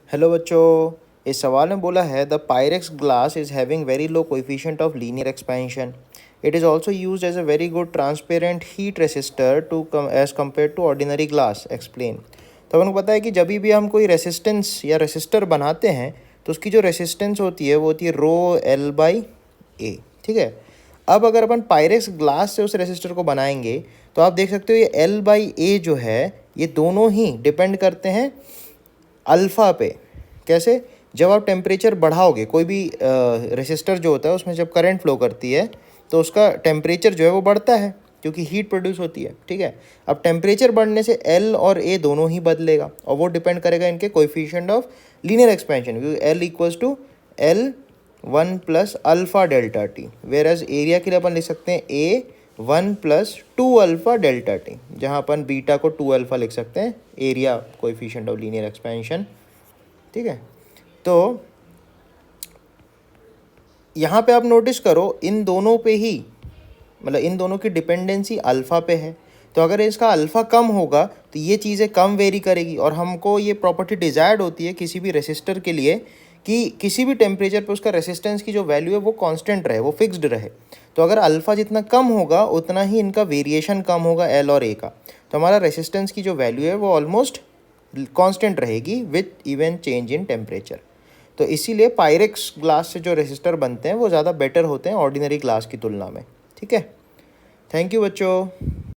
Hello बच्चों, इस सवाल में बोला है the Pyrex glass is having very low coefficient of linear expansion. It is also used as a very good transparent heat resistor to as compare to ordinary glass. Explain. तो अपन को पता है कि जब भी हम कोई रेसिस्टेंस या रेसिस्टर बनाते हैं तो उसकी जो रेसिस्टेंस होती है वो होती है रो एल बाई ए. ठीक है. अब अगर अपन पायरेक्स ग्लास से उस रेसिस्टर को बनाएंगे तो आप देख सकते हो ये एल बाई ए जो है ये दोनों ही डिपेंड करते हैं अल्फ़ा पे. कैसे? जब आप टेम्परेचर बढ़ाओगे, कोई भी रेसिस्टर जो होता है उसमें जब करंट फ्लो करती है तो उसका टेम्परेचर जो है वो बढ़ता है क्योंकि हीट प्रोड्यूस होती है. ठीक है. अब टेम्परेचर बढ़ने से एल और ए दोनों ही बदलेगा और वो डिपेंड करेगा इनके कोएफिशिएंट ऑफ लीनियर एक्सपेंशन, क्योंकि L equals to L one plus alpha delta T. Whereas area के लिए अपन लिख सकते हैं A one plus two alpha delta T, जहाँ अपन बीटा को टू अल्फ़ा लिख सकते हैं area coefficient of linear expansion. ठीक है. तो यहाँ पे आप नोटिस करो इन दोनों पे ही, मतलब इन दोनों की डिपेंडेंसी अल्फ़ा पे है. तो अगर इसका अल्फ़ा कम होगा तो ये चीज़ें कम वेरी करेगी और हमको ये प्रॉपर्टी डिजायर्ड होती है किसी भी रेसिस्टर के लिए कि किसी भी टेम्परेचर पे उसका रेसिस्टेंस की जो वैल्यू है वो कांस्टेंट रहे, वो फिक्स्ड रहे. तो अगर अल्फ़ा जितना कम होगा उतना ही इनका वेरिएशन कम होगा एल और ए का. तो हमारा रेसिस्टेंस की जो वैल्यू है वो ऑलमोस्ट कांस्टेंट रहेगी with even change in temperature. तो इसीलिए पायरेक्स ग्लास से जो रेसिस्टर बनते हैं वो ज़्यादा बेटर होते हैं ऑर्डिनरी ग्लास की तुलना में. ठीक है. थैंक यू बच्चों.